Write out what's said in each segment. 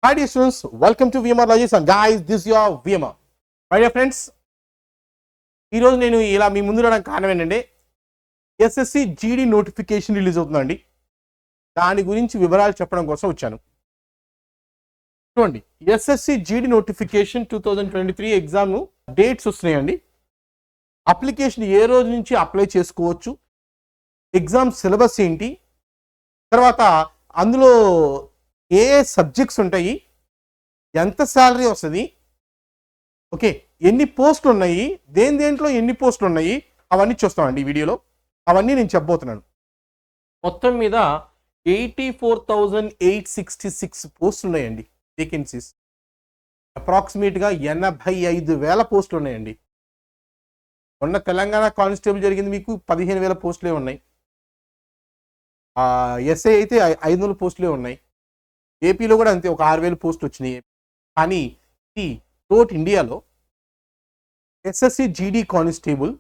Hi dear students, welcome to VMR Logics and guys, this is your VMR. My dear friends, ఈ రోజు నేను ఇలా మీ ముందు రావడానికి కారణం ఏంటంటే ఎస్ఎస్సి జీడీ నోటిఫికేషన్ రిలీజ్ అవుతుందండి. దాని గురించి వివరాలు చెప్పడం కోసం వచ్చాను. చూడండి, SSC GD notification 2023 exam dates వస్తున్నాయండి. అప్లికేషన్ ఏ రోజు నుంచి అప్లై చేసుకోవచ్చు, ఎగ్జామ్ సిలబస్ ఏంటి, తర్వాత అందులో ఏ సబ్జెక్ట్స్ ఉంటాయి, ఎంత శాలరీ వస్తుంది, ఓకే, ఎన్ని పోస్టులు ఉన్నాయి, దేంట్లో ఎన్ని పోస్టులు ఉన్నాయి, అవన్నీ చూస్తామండి ఈ వీడియోలో. అవన్నీ నేను చెప్పబోతున్నాను. మొత్తం మీద 84,866 పోస్టులు ఉన్నాయండి, వేకెన్సీస్. అప్రాక్సిమేట్గా 85,000 పోస్టులు ఉన్నాయండి. మొన్న తెలంగాణ కానిస్టేబుల్ జరిగింది, మీకు 15,000 పోస్టులే ఉన్నాయి. ఎస్ఐ అయితే 500 పోస్టులే ఉన్నాయి. ఏపీలో కూడా అంతే, ఒక 6,000 పోస్టులు వచ్చినాయి. కానీ ఈ టోట్ ఇండియాలో ఎస్ఎస్సి జీడీ కానిస్టేబుల్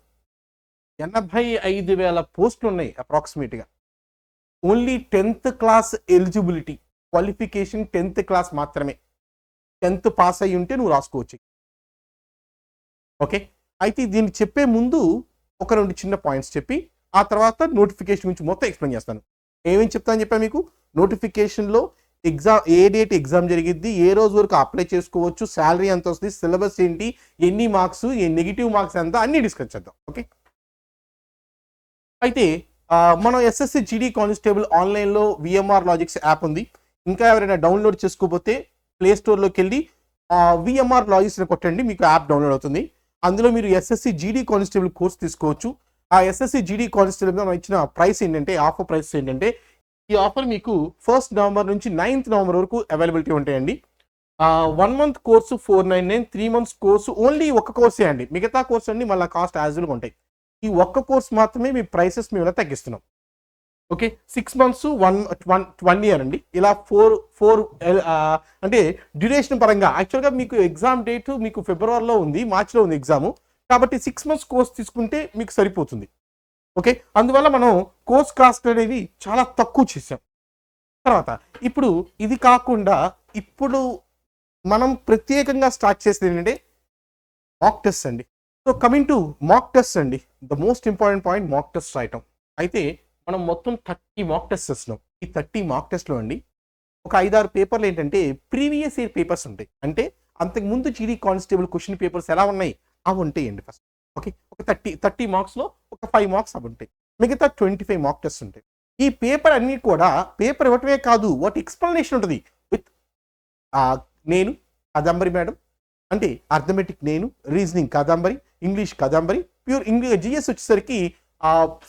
85,000 పోస్టులు ఉన్నాయి అప్రాక్సిమేట్గా. Only 10th class eligibility, qualification 10th class మాత్రమే. 10th పాస్ అయ్యి ఉంటే నువ్వు రాసుకోవచ్చు. ఓకే, అయితే దీన్ని చెప్పే ముందు ఒక 2 చిన్న పాయింట్స్ చెప్పి ఆ తర్వాత నోటిఫికేషన్ గురించి మొత్తం ఎక్స్ప్లెయిన్ చేస్తాను. ఏమేమి చెప్తాను చెప్పా మీకు. నోటిఫికేషన్లో ఎగ్జామ్, ఏ డేట్ ఎగ్జామ్ జరిగిద్ది, ఏ రోజు వరకు అప్లై చేసుకోవచ్చు, శాలరీ ఎంత వస్తుంది, సిలబస్ ఏంటి, ఎన్ని మార్క్స్, నెగిటివ్ మార్క్స్ ఎంత, అన్ని డిస్కస్ చేద్దాం. ఓకే, అయితే మనం ఎస్ఎస్సి జీడీ కానిస్టేబుల్ ఆన్లైన్లో విఎంఆర్ లాజిక్స్ యాప్ ఉంది. ఇంకా ఎవరైనా డౌన్లోడ్ చేసుకోకపోతే ప్లే స్టోర్లోకి వెళ్ళి విఎంఆర్ లాజిక్స్ని కొట్టండి, మీకు యాప్ డౌన్లోడ్ అవుతుంది. అందులో మీరు ఎస్ఎస్సి జీడీ కానిస్టేబుల్ కోర్స్ తీసుకోవచ్చు. ఆ ఎస్ఎస్సి జీడీ కానిస్టేబుల్ మనం ఇచ్చిన ప్రైస్ ఏంటంటే, ఆఫర్ ప్రైస్ ఏంటంటే, ఈ ఆఫర్ మీకు 1st నవంబర్ నుంచి 9th నవంబర్ వరకు అవైలబిలిటీ ఉంటాయండి. 1 month course 499, 3 months course only ఒక్క కోర్సే అండి. మిగతా కోర్స్ అన్ని మళ్ళీ కాస్ట్ యాజువల్గా ఉంటాయి. ఈ ఒక్క కోర్స్ మాత్రమే మీ ప్రైసెస్ మేము ఇలా తగ్గిస్తున్నాం. ఓకే, 6 months, 1 year అండి. ఇలా 4 అంటే డ్యూరేషన్ పరంగా యాక్చువల్గా మీకు ఎగ్జామ్ డేట్ మీకు ఫిబ్రవరిలో ఉంది, మార్చిలో ఉంది ఎగ్జాము. కాబట్టి 6 months కోర్స్ తీసుకుంటే మీకు సరిపోతుంది. ఓకే, అందువల్ల మనం కోర్స్ కాస్ట్ అనేది చాలా తక్కువ చేసాం. తర్వాత ఇప్పుడు ఇది కాకుండా ఇప్పుడు మనం ప్రత్యేకంగా స్టార్ట్ చేసేది ఏంటంటే మాక్ టెస్ట్ అండి. So coming to mock test అండి, the most important point mock test రాయటం. అయితే మనం మొత్తం 30 మాక్ టెస్ట్ చేస్తున్నాం. ఈ 30 మాక్ టెస్ట్లో అండి ఒక 5-6 పేపర్లు ఏంటంటే ప్రీవియస్ ఇయర్ పేపర్స్ ఉంటాయి. అంటే అంతకుముందు జీడీ కానిస్టేబుల్ క్వశ్చన్ పేపర్స్ ఎలా ఉన్నాయి అవి ఉంటాయండి ఫస్ట్. ఓకే, ఒక 30 మార్క్స్లో ఒక 5 మార్క్స్ అవి ఉంటాయి. మిగతా 25 మాక్ టెస్ట్ ఉంటాయి. ఈ పేపర్ అన్ని కూడా పేపర్ ఇవ్వటమే కాదు, వాటి ఎక్స్ప్లెనేషన్ ఉంటుంది. విత్ నేను కాదంబరి మేడం, అంటే అర్థమెటిక్ నేను, reasoning Kadambari, English Kadambari, pure English. GS వచ్చేసరికి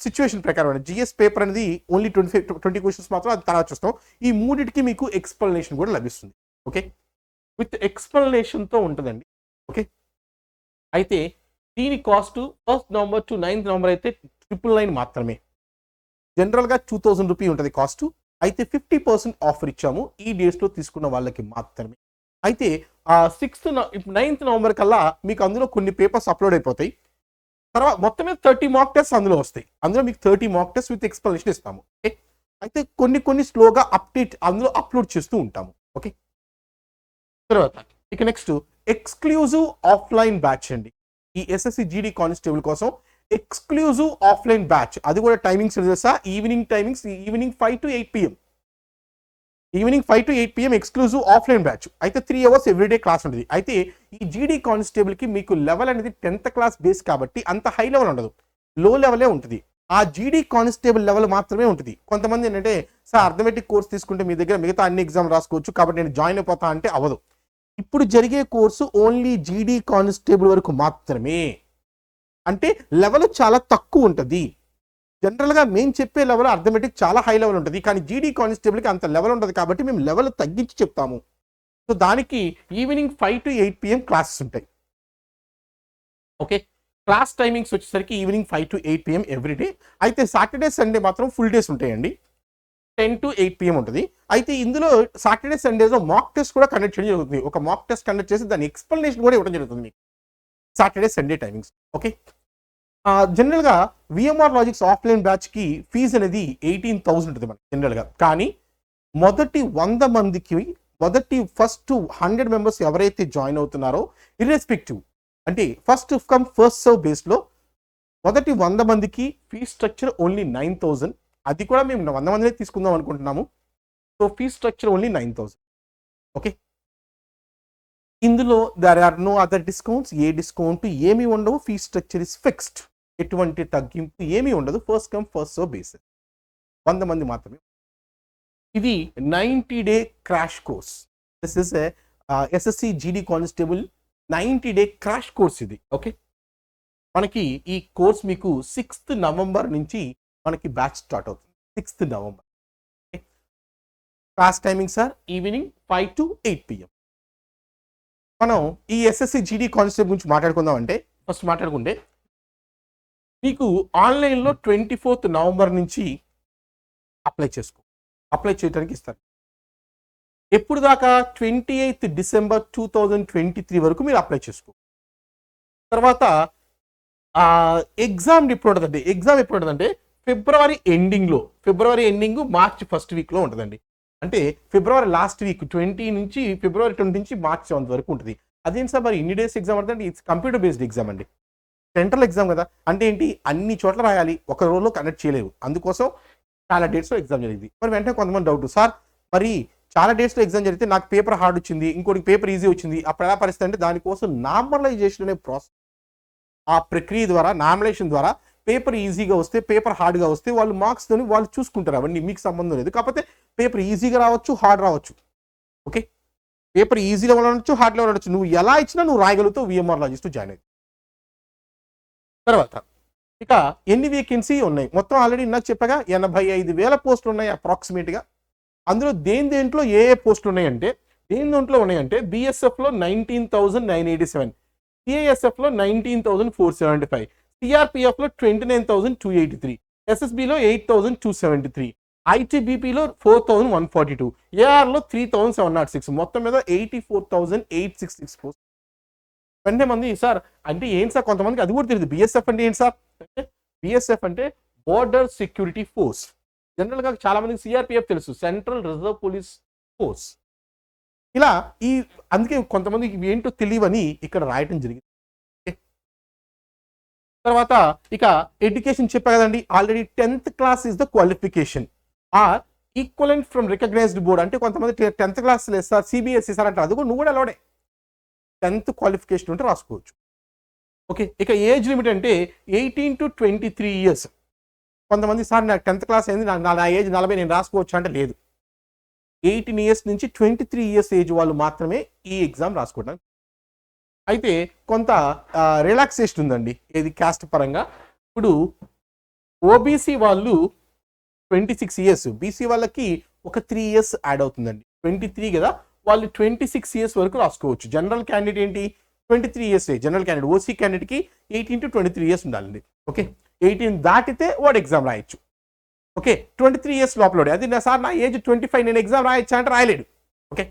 సిచ్యువేషన్ ప్రకారం అండి. జిఎస్ పేపర్ అనేది ఓన్లీ 20 క్వశ్చన్స్ మాత్రం, అది తర్వాత చూస్తాం. ఈ మూడింటికి మీకు ఎక్స్ప్లెనేషన్ కూడా లభిస్తుంది. ఓకే, విత్ ఎక్స్ప్లెనేషన్తో ఉంటుందండి. ఓకే, అయితే దీని cost 1st November to 9th November అయితే 999 మాత్రమే. జనరల్గా 2000 రూపీ ఉంటుంది కాస్ట్. అయితే 50% ఆఫర్ ఇచ్చాము ఈ డేట్స్లో తీసుకున్న వాళ్ళకి మాత్రమే. అయితే 9th నవంబర్ కల్లా మీకు అందులో కొన్ని పేపర్స్ అప్లోడ్ అయిపోతాయి. తర్వాత మొత్తం మీద 30 మాక్ టెస్ట్ అందులో వస్తాయి. అందులో మీకు 30 మాక్ టెస్ట్ విత్ ఎక్స్ప్లెనేషన్ ఇస్తాము. ఓకే, అయితే కొన్ని స్లోగా అందులో అప్లోడ్ చేస్తూ ఉంటాము. ఓకే, తర్వాత ఇక నెక్స్ట్ ఎక్స్క్లూజివ్ ఆఫ్లైన్ బ్యాచ్ అండి. ఈ ఎస్ఎస్సి జీడీ కానిస్టేబుల్ కోసం ఎక్స్క్లూజివ్ ఆఫ్లైన్ బ్యాచ్. అది కూడా టైమింగ్స్ తెలుసా, evening timings, evening 5 to 8 PM. Evening 5 to 8 PM exclusive offline batch. అయితే 3 hours ఎవ్రీడే క్లాస్ ఉంటుంది. అయితే ఈ జీడీ కానిస్టేబుల్కి మీకు లెవెల్ అనేది 10th క్లాస్ బేస్ కాబట్టి అంత హై లెవెల్ ఉండదు, లో లెవెలే ఉంటుంది. ఆ జీడీ కానిస్టేబుల్ లెవెల్ మాత్రమే ఉంటుంది. కొంతమంది ఏంటంటే, సార్ అర్థమెటిక్ కోర్స్ తీసుకుంటే మీ దగ్గర మిగతా అన్ని ఎగ్జామ్ రాసుకోవచ్చు కాబట్టి నేను జాయిన్ అయిపోతా అంటే అవ్వదు. ఇప్పుడు జరిగే కోర్సు ఓన్లీ జీడీ కానిస్టేబుల్ వరకు మాత్రమే. అంటే లెవెల్ చాలా తక్కువ ఉంటుంది. జనరల్గా మేము చెప్పే లెవెల్ అర్థమెటిక్ చాలా హై లెవెల్ ఉంటుంది, కానీ జీడీ కానిస్టేబుల్కి అంత లెవెల్ ఉంటుంది కాబట్టి మేము లెవెల్ తగ్గించి చెప్తాము. సో దానికి ఈవినింగ్ 5 to 8 PM క్లాసెస్ ఉంటాయి. ఓకే, క్లాస్ టైమింగ్స్ వచ్చేసరికి ఈవినింగ్ 5 to 8 PM ఎవ్రీడే. అయితే సాటర్డే సండే మాత్రం ఫుల్ డేస్ ఉంటాయండి, 10 to 8 PM ఉంటుంది. అయితే ఇందులో సాటర్డే సండేస్లో మాక్ టెస్ట్ కూడా కండక్ట్ చేయడం జరుగుతుంది. ఒక మాక్ టెస్ట్ కండక్ట్ చేసి దాని ఎక్స్ప్లెనేషన్ కూడా ఇవ్వడం జరుగుతుంది మీకు సాటర్డే సండే టైమింగ్స్. ఓకే, జనరల్గా విఎంఆర్ లాజిక్స్ ఆఫ్లైన్ బ్యాచ్కి ఫీజు అనేది 18,000 ఉంటుంది మనకి జనరల్గా. కానీ మొదటి 100 మందికి ఫస్ట్ 100 మెంబర్స్ ఎవరైతే జాయిన్ అవుతున్నారో ఇర్రెస్పెక్టివ్ అంటే ఫస్ట్ కమ్ ఫస్ట్ సర్వ్ బేస్లో మొదటి 100 మందికి ఫీ స్ట్రక్చర్ ఓన్లీ 9,000. అది కూడా మేము 100 మందినే తీసుకుందాం అనుకుంటున్నాము. So fee structure only 9,000. Okay, ఇందులో there are no other discounts. ఏ డిస్కౌంట్ ఏమీ ఉండవు. Fee structure is fixed. ఎటువంటి తగ్గింపు ఏమీ ఉండదు. First come first serve basis 100 మంది మాత్రమే. ఇది 90-day crash course. This is SSC GD constable 90-day crash course ఇది. ఓకే, మనకి ఈ కోర్స్ మీకు 6th November నుంచి మనకి బ్యాచ్ స్టార్ట్ అవుతుంది. 6th November. Class timing sir evening 5 to 8 PM. మనం ఈ ఎస్ఎస్సి జీడీ కానిస్టేబుల్ గురించి మాట్లాడుకుందాం అంటే ఫస్ట్ మాట్లాడుకుంటే మీకు ఆన్లైన్లో 24th November నుంచి అప్లై చేయడానికి ఇస్తారు. ఎప్పుడు దాకా 28th December 2023 వరకు మీరు అప్లై చేసుకో. తర్వాత ఎగ్జామ్ ఎప్పుడు ఉంటుందంటే ఫిబ్రవరి ఎండింగ్ మార్చ్ ఫస్ట్ వీక్లో ఉంటుందండి. అంటే ఫిబ్రవరి లాస్ట్ వీక్ 20 నుంచి ఫిబ్రవరి 20 నుంచి మార్చ్ 7 వరకు ఉంటుంది. అదేంటి సార్ మరి ఇన్ని డేస్ ఎగ్జామ్ అంటే ఇట్స్ కంప్యూటర్ బేస్డ్ ఎగ్జామ్ అండి. సెంట్రల్ ఎగ్జామ్ కదా, అంటే ఏంటి అన్ని చోట్ల రాయాలి, ఒక రోజులో కండక్ట్ చేయలేవు. అందుకోసం చాలా డేట్స్లో ఎగ్జామ్ జరిగింది. మరి వెంటనే కొంతమంది డౌట్, సార్ మరి చాలా డేట్స్లో ఎగ్జామ్ జరిగితే నాకు పేపర్ హార్డ్ వచ్చింది, ఇంకోటి పేపర్ ఈజీ వచ్చింది, అప్పుడు ఎలా పరిస్థితి అంటే దానికోసం నార్మలైజేషన్ అనే ప్రాసెస్, ఆ ప్రక్రియ ద్వారా నార్మలైజేషన్ ద్వారా పేపర్ ఈజీగా వస్తే పేపర్ హార్డ్గా వస్తే వాళ్ళు మార్క్స్తోని వాళ్ళు చూసుకుంటారు. అవన్నీ మీకు సంబంధం లేదు. కాకపోతే పేపర్ ఈజీగా రావచ్చు, హార్డ్ రావచ్చు. ఓకే, పేపర్ ఈజీలో ఉండొచ్చు, హార్డ్లో ఉండొచ్చు. నువ్వు ఎలా ఇచ్చినా నువ్వు రాయగలుగుతావు విఎంఆర్ లాజిస్ట్ జాయిన్ అయ్యి. తర్వాత ఇక ఎన్ని వేకెన్సీ ఉన్నాయి మొత్తం ఆల్రెడీ నాకు చెప్పగా 85,000 పోస్టులు ఉన్నాయి అప్రాక్సిమేట్గా. అందులో దేంట్లో ఏ పోస్టులు ఉన్నాయంటే బిఎస్ఎఫ్లో 19,987, సిఐఎస్ఎఫ్లో 19,475, సిఆర్పిఎఫ్లో 29,283, ఎస్ఎస్బిలో 8,273, ఐటీబీపీలో 4,142, ఏఆర్లో 3,706, మొత్తం మీద 84,866 పోస్ట్. వెంటనే మంది సార్ అంటే ఏంటి సార్, కొంతమందికి అది కూడా తెలియదు బిఎస్ఎఫ్ అంటే ఏంటి సార్ అంటే బిఎస్ఎఫ్ అంటే బోర్డర్ సెక్యూరిటీ ఫోర్స్. జనరల్గా చాలా మందికి సిఆర్పిఎఫ్ తెలుసు, సెంట్రల్ రిజర్వ్ పోలీస్ ఫోర్స్. ఇలా అందుకే కొంతమందికి ఏంటో తెలియవని ఇక్కడ రాయటం జరిగింది. తర్వాత ఇక ఎడ్యుకేషన్ చెప్పా కదండి already 10th class is the qualification or equivalent from recognised board. అంటే కొంతమంది 10th class లేదు సార్ సిబిఎస్ఈ సార్ అంటారు, అది కూడా నువ్వు కూడా అలవాడే 10th క్వాలిఫికేషన్ ఉంటే రాసుకోవచ్చు. ఓకే, ఇక ఏజ్ లిమిట్ అంటే 18 to 23 years. కొంతమంది సార్ నాకు 10th class అయింది, నా ఏజ్ 40, నేను రాసుకోవచ్చు అంటే లేదు. 18 years నుంచి 23 years ఏజ్ వాళ్ళు మాత్రమే ఈ ఎగ్జామ్ రాసుకోవడానికి. అయితే కొంత రిలాక్సేషన్ ఉందండి ఏది క్యాస్ట్ పరంగా. ఇప్పుడు ఓబీసీ వాళ్ళు 26 years, బీసీ వాళ్ళకి ఒక 3 years యాడ్ అవుతుందండి. 23 కదా, వాళ్ళు 26 years వరకు రాసుకోవచ్చు. జనరల్ క్యాండిడేట్ ఏంటి 23 years, జనరల్ క్యాండిడేట్. ఓసీ క్యాండిడేట్కి 18 to 23 years ఉండాలండి. ఓకే, 18 దాటితే వాడు ఎగ్జామ్ రాయొచ్చు. ఓకే, 23 years లోపల అది సార్ నా ఏజ్ 25 నేను ఎగ్జామ్ రాయొచ్చా అంటే రాయలేడు. ఓకే,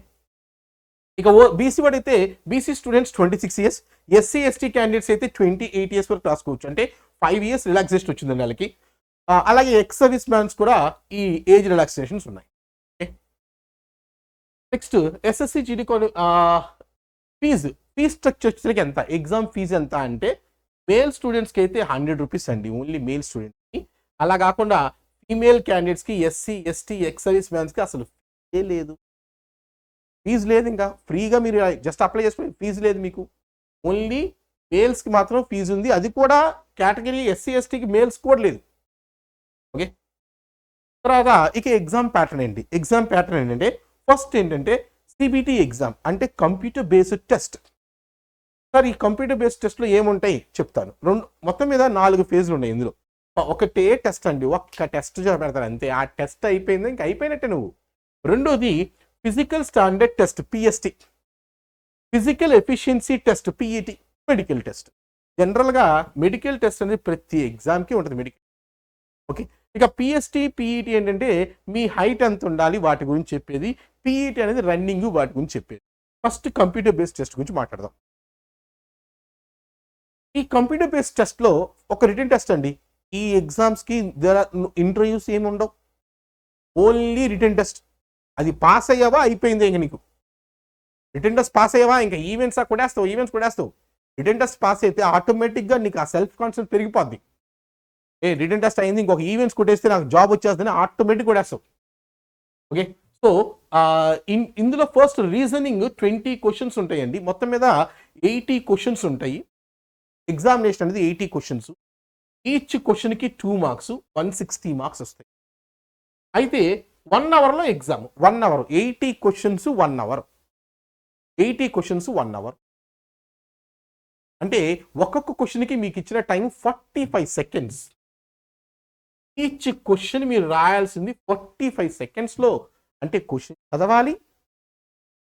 ఇక బీసీ వాడు అయితే BC students 26 years, SC ST candidates అయితే 28 years వరకు రాసుకోవచ్చు. అంటే 5 years రిలాక్సేషన్ వచ్చిందండి వాళ్ళకి. అలాగే ఎక్స్ సర్వీస్ మ్యాన్స్ కూడా ఈ ఏజ్ రిలాక్సేషన్స్ ఉన్నాయి. Next SSC GD fees structure వచ్చేసరికి ఎంత, ఎగ్జామ్ ఫీజు ఎంత అంటే మేల్ స్టూడెంట్స్కి అయితే 100 rupees అండి, ఓన్లీ మేల్ స్టూడెంట్స్కి. అలా కాకుండా ఫీమేల్ క్యాండిడేట్స్కి ఎస్సీ ఎస్టీ ఎక్స్ సర్వీస్ మ్యాన్స్కి అసలు ఫీజు లేదు. ఇంకా ఫ్రీగా మీరు జస్ట్ అప్లై చేసుకుని ఫీజు లేదు మీకు. ఓన్లీ మేల్స్కి మాత్రం ఫీజు ఉంది, అది కూడా కేటగిరీ ఎస్సీ ఎస్టీకి మేల్స్ కూడా లేదు. ఓకే, తర్వాత ఇక ఎగ్జామ్ ప్యాటర్న్ ఏంటంటే ఫస్ట్ ఏంటంటే సిబిటి ఎగ్జామ్ అంటే కంప్యూటర్ బేస్డ్ టెస్ట్. సార్ ఈ కంప్యూటర్ బేస్డ్ టెస్ట్లో ఏముంటాయి చెప్తాను. మొత్తం మీద 4 phases ఉన్నాయి ఇందులో. ఒకటే టెస్ట్ అండి, ఒక్క టెస్ట్ పెడతారు అంతే. ఆ టెస్ట్ అయిపోయింది, ఇంకా అయిపోయినట్టే నువ్వు. రెండోది physical standard test PST, physical efficiency test PET, medical test. జనరల్గా మెడికల్ టెస్ట్ అనేది ప్రతి ఎగ్జామ్కి ఉంటుంది మెడికల్. ఓకే, ఇక పిఎస్టి పిఈటి ఏంటంటే మీ హైట్ ఎంత ఉండాలి వాటి గురించి చెప్పేది, పిఈటి అనేది రన్నింగ్ వాటి గురించి చెప్పేది. ఫస్ట్ కంప్యూటర్ బేస్డ్ టెస్ట్ గురించి మాట్లాడదాం. ఈ కంప్యూటర్ బేస్డ్ టెస్ట్లో ఒక రిటన్ టెస్ట్ అండి. ఈ ఎగ్జామ్స్కి ఇంటర్వ్యూస్ ఏమి ఉండవు, ఓన్లీ రిటన్ టెస్ట్. అది పాస్ అయ్యావా అయిపోయింది ఇంక నీకు. రిటర్న్ టెస్ట్ పాస్ అయ్యావా, ఇంకా ఈవెంట్స్ కొడేస్తావు. రిటర్న్ టెస్ట్ పాస్ అయితే ఆటోమేటిక్గా నీకు ఆ సెల్ఫ్ కాన్ఫిడెన్స్ పెరిగిపోద్ది. రిటర్న్ టెస్ట్ అయింది, ఇంకొక ఈవెంట్స్ కొట్టేస్తే నాకు జాబ్ వచ్చేస్తుందని ఆటోమేటిక్ కొట్టేస్తావు. ఓకే, సో ఇందులో ఫస్ట్ రీజనింగ్ 20 క్వశ్చన్స్ ఉంటాయండి. మొత్తం మీద 80 క్వశ్చన్స్ ఉంటాయి. ఎగ్జామినేషన్ అనేది 80 క్వశ్చన్స్. ఈచ్ క్వశ్చన్కి 2 మార్క్స్, 160 మార్క్స్ వస్తాయి. అయితే 1 అవర్లో exam. 1 hour 80 questions 1 hour. 80 questions 1 hour అంటే ఒక్కొక్క క్వశ్చన్కి మీకు ఇచ్చిన టైం 45 సెకండ్స్. ఈచ్ క్వశ్చన్ మీరు రాయాల్సింది 45 సెకండ్స్లో. అంటే క్వశ్చన్ చదవాలి,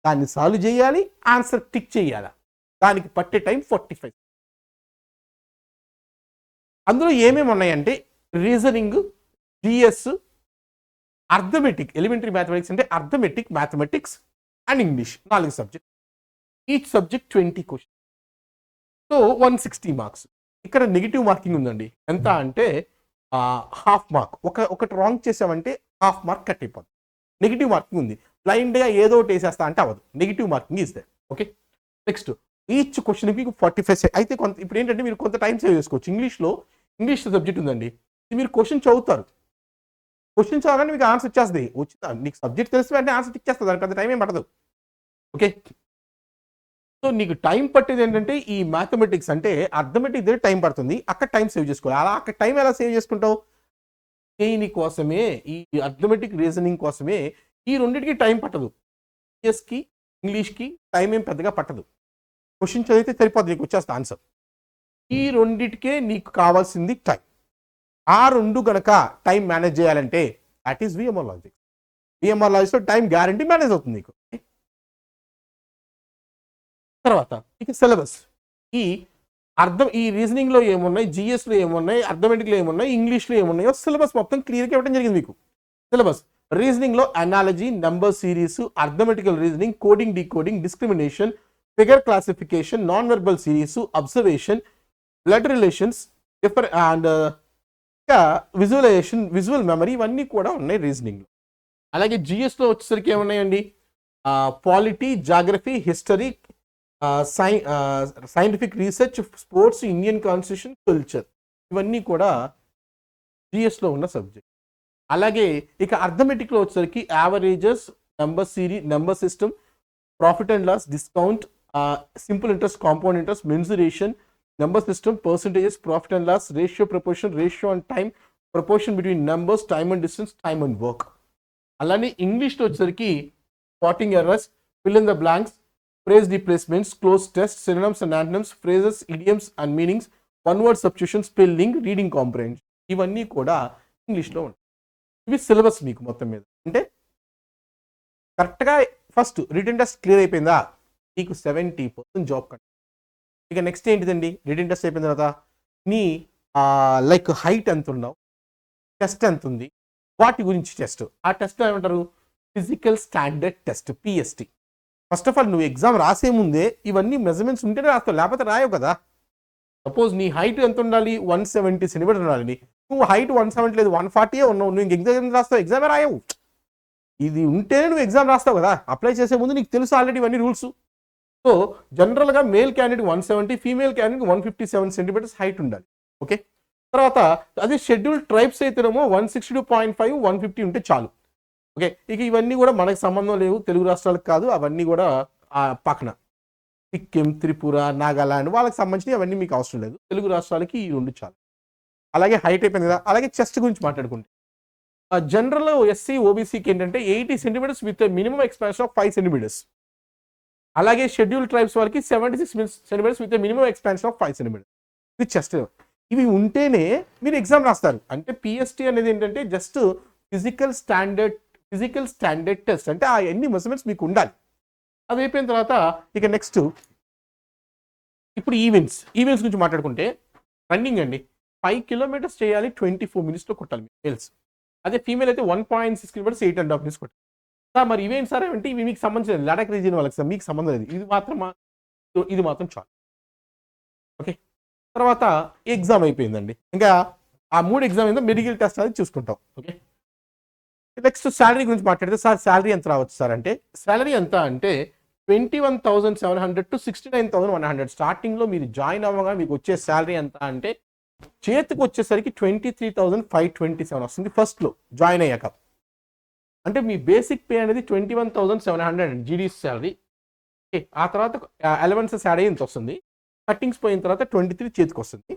దాన్ని సాల్వ్ చేయాలి, ఆన్సర్ టిక్ చేయాలి. దానికి పట్టే టైం 45. అందులో ఏమేమి ఉన్నాయంటే reasoning, GS, arithmetic, elementary mathematics అంటే arithmetic, mathematics and English 4 subject. Each subject 20 question. So 160 marks. ఇక్కడ నెగిటివ్ మార్కింగ్ ఉందండి. ఎంత అంటే హాఫ్ మార్క్. ఒకటి రాంగ్ చేసామంటే హాఫ్ మార్క్ కట్ అయిపోతుంది. నెగిటివ్ మార్కింగ్ ఉంది. బ్లైండ్గా ఏదో ఒకటి వేసేస్తా అంటే అవ్వదు. Negative marking is there. Okay, next each క్వశ్చన్కి 45 అయితే ఇప్పుడు ఏంటంటే మీరు కొంత టైం సేవ్ చేసుకోవచ్చు. ఇంగ్లీష్ సబ్జెక్ట్ ఉందండి, ఇది మీరు క్వశ్చన్ చదువుతారు. క్వశ్చన్ చదవగానే మీకు ఆన్సర్ వచ్చేస్తుంది. నీకు సబ్జెక్ట్ తెలిసి వెంటనే ఆన్సర్ ఇచ్చేస్తుంది, దానికి పెద్ద టైం ఏం పడదు. ఓకే, సో నీకు టైం పట్టేది ఏంటంటే ఈ మ్యాథమెటిక్స్ అంటే అర్థమెటిక్ దగ్గర టైం పడుతుంది. అక్కడ టైం సేవ్ చేసుకోవాలి. అలా అక్కడ టైం ఎలా సేవ్ చేసుకుంటావు? దీనికోసమే, ఈ అర్థమెటిక్ రీజనింగ్ కోసమే ఈ రెండింటికి టైం పట్టదు. జిఎస్కి, ఇంగ్లీష్కి టైం ఏం పెద్దగా పట్టదు. క్వశ్చన్ చదివితే సరిపోతుంది, నీకు వచ్చేస్తుంది ఆన్సర్. ఈ రెండింటికే నీకు కావాల్సింది టైం. ఆ రెండు గనక టైం మేనేజ్ చేయాలంటే that is VMR logics. VMR లాజిక్స్లో టైం గ్యారంటీ మేనేజ్ అవుతుంది నీకు. తర్వాత ఇక సిలబస్. ఈ రీజనింగ్లో ఏమున్నాయి, జిఎస్లో ఏమున్నాయి, అర్థమెటిక్లో ఏమున్నాయి, ఇంగ్లీష్లో ఏమున్నాయో సిలబస్ మొత్తం క్లియర్గా ఇవ్వడం జరిగింది మీకు. సిలబస్ రీజనింగ్లో analogy, number series, arithmetical reasoning, coding, decoding, discrimination, figure classification, non verbal series, observation, blood relations, and ఇంకా విజువలైజేషన్, విజువల్ మెమరీ, ఇవన్నీ కూడా ఉన్నాయి రీజనింగ్లో. అలాగే జిఎస్లో వచ్చేసరికి ఏమున్నాయండి, polity, geography, history, scientific research, sports, Indian constitution, culture, ఇవన్నీ కూడా జిఎస్లో ఉన్న సబ్జెక్ట్. అలాగే ఇక అర్థమెటిక్లో వచ్చేసరికి averages, number system, profit and loss, discount, simple interest, compound interest, mensuration, number system, percentages, profit and loss, ratio, proportion, ratio and time, proportion between numbers, time and distance, time and work. అలానే ఇంగ్లీష్లో వచ్చేసరికి spotting errors, fill in the blanks, phrase replacements, close test, synonyms and antonyms, phrases, idioms and meanings, one word substitution, spelling, reading comprehension, ఇవన్నీ కూడా ఇంగ్లీష్లో ఉంటాయి. ఇవి syllabus మీకు మొత్తం మీద. అంటే కరెక్ట్గా ఫస్ట్ రిటన్ టెస్ట్ క్లియర్ అయిపోయిందా, మీకు 70% జాబ్ కంటే. ఇక నెక్స్ట్ ఏంటిదండి, రిటన్ టెస్ట్ అయిపోయిన తర్వాత నీ లైక్ హైట్ ఎంత ఉన్నావు, టెస్ట్ ఎంత ఉంది, వాటి గురించి టెస్ట్. ఆ టెస్ట్ ఏమంటారు, physical standard test, PST. First of all నువ్వు ఎగ్జామ్ రాసే ముందే ఇవన్నీ మెజర్మెంట్స్ ఉంటేనే రాస్తావు, లేకపోతే రాయవు కదా. సపోజ్ నీ హైట్ ఎంత ఉండాలి, 170 సెంటీమీటర్ ఉండాలి. నువ్వు హైట్ 170 లేదు, 140 ఉన్నావు, నువ్వు ఎగ్జామ్ రాస్తావు, ఎగ్జామే రాయవు. ఇది ఉంటేనే నువ్వు ఎగ్జామ్ రాస్తావు కదా. అప్లై చేసే ముందు నీకు తెలుసు ఆల్రెడీ ఇవన్నీ రూల్స్. సో జనరల్గా male candidate 170, female candidate 157 centimetres height ఉండాలి. ఓకే, తర్వాత అదే షెడ్యూల్ ట్రైబ్స్ అయితేనేమో 162.5, 150 ఉంటే చాలు. ఓకే, ఇక ఇవన్నీ కూడా మనకు సంబంధం లేవు, తెలుగు రాష్ట్రాలకు కాదు, అవన్నీ కూడా పక్కన సిక్కిం, త్రిపుర, నాగాలాండ్ వాళ్ళకి సంబంధించి అవన్నీ మీకు అవసరం లేదు. తెలుగు రాష్ట్రాలకి ఈ రెండు చాలు. అలాగే హైట్ అయిపోయింది కదా. అలాగే చెస్ట్ గురించి మాట్లాడుకుంటే జనరల్ ఎస్సీ, ఓబీసీకి ఏంటంటే 80 centimetres with minimum expansion of 5 centimetres. అలాగే షెడ్యూల్ ట్రైబ్స్ వాళ్ళకి 76 centimetres with minimum expansion of 5 centimetres. ఇది చెస్ట్. ఇవి ఉంటేనే మీరు ఎగ్జామ్ రాస్తారు. అంటే పిఎస్టీ అనేది ఏంటంటే జస్ట్ ఫిజికల్ స్టాండర్డ్ టెస్ట్. అంటే ఆ ఎన్ని మెజర్మెంట్స్ మీకు ఉండాలి. అది అయిపోయిన తర్వాత ఇక నెక్స్ట్ ఇప్పుడు ఈవెంట్స్ గురించి మాట్లాడుకుంటే రన్నింగ్ అండి, 5 కిలోమీటర్స్ చేయాలి, 24 మినిట్స్లో కొట్టాలి మీరు మేల్స్. అదే ఫీమేల్ అయితే 1.6 కిలోమీటర్స్ 8.5 మినిట్స్ కొట్టాలి. సార్ మరి ఈవెంట్స్ సార్ ఏమంటే ఇవి మీకు సంబంధించిన లడాక్ రీజియన్ వాళ్ళకి సార్ మీకు సంబంధం లేదు, ఇది మాత్రం చాలు. ఓకే, తర్వాత ఎగ్జామ్ అయిపోయిందండి. ఇంకా ఆ 3 ఎగ్జామ్ ఏందో మెడికల్ టెస్ట్ అనేది చూసుకుంటాం. ఓకే, నెక్స్ట్ శాలరీ గురించి మాట్లాడితే సార్ శాలరీ ఎంత రావచ్చు సార్ అంటే, శాలరీ ఎంత అంటే 21,700 to 69,100. స్టార్టింగ్లో మీరు జాయిన్ అవ్వగా మీకు వచ్చే శాలరీ ఎంత అంటే చేతికి వచ్చేసరికి 23,527 వస్తుంది ఫస్ట్లో జాయిన్ అయ్యాక. అంటే మీ బేసిక్ పే అనేది 21,700 జీడీ శాలరీ. ఓకే, ఆ తర్వాత అలవెన్సెస్ యాడ్ అయ్యి ఇంత వస్తుంది. కట్టింగ్స్ పోయిన తర్వాత 23 చేతికి వస్తుంది.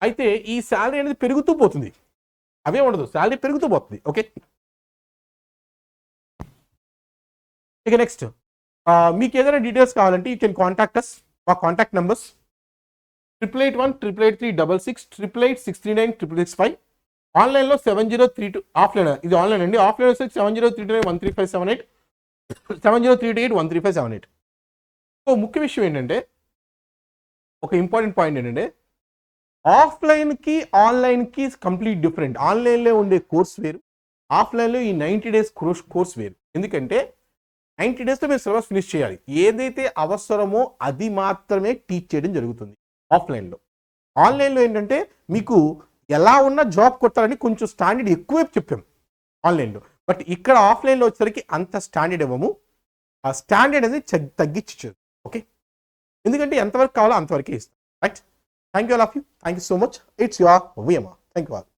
అయితే ఈ శాలరీ అనేది పెరుగుతూ పోతుంది, అవే ఉండదు, శాలరీ పెరుగుతూ పోతుంది. ఓకే, ఇక నెక్స్ట్ మీకు ఏదైనా డీటెయిల్స్ కావాలంటే యూ కెన్ కాంటాక్ట్ అస్. మా కాంటాక్ట్ నెంబర్స్ 8881-883-688-639-665. ఆన్లైన్లో 7032. ఆఫ్లైన్ ఇది ఆన్లైన్ అండి. ఆఫ్లైన్ వచ్చి 7032-13578, 7032-13578. సో ముఖ్య విషయం ఏంటంటే, ఒక ఇంపార్టెంట్ పాయింట్ ఏంటంటే, ఆఫ్లైన్కి ఆన్లైన్కి కంప్లీట్ డిఫరెంట్. ఆన్లైన్లో ఉండే కోర్స్ వేరు, ఆఫ్లైన్లో ఈ 90 days కోర్స్ వేరు. ఎందుకంటే 90 daysలో మీరు సిలబస్ ఫినిష్ చేయాలి. ఏదైతే అవసరమో అది మాత్రమే టీచ్ చేయడం జరుగుతుంది ఆఫ్లైన్లో. ఆన్లైన్లో ఏంటంటే మీకు ఎలా ఉన్న జాబ్ కొట్టాలని కొంచెం స్టాండర్డ్ ఎక్కువే చెప్పాం ఆన్లైన్లో. బట్ ఇక్కడ ఆఫ్లైన్లో వచ్చేసరికి అంత స్టాండర్డ్ ఇవ్వము, ఆ స్టాండర్డ్ అనేది తగ్గించచ్చు. ఓకే, ఎందుకంటే ఎంతవరకు కావాలో అంతవరకే ఇస్తాం. Right, thank you all of you. Thank you so much. It's your VMR. Thank you all.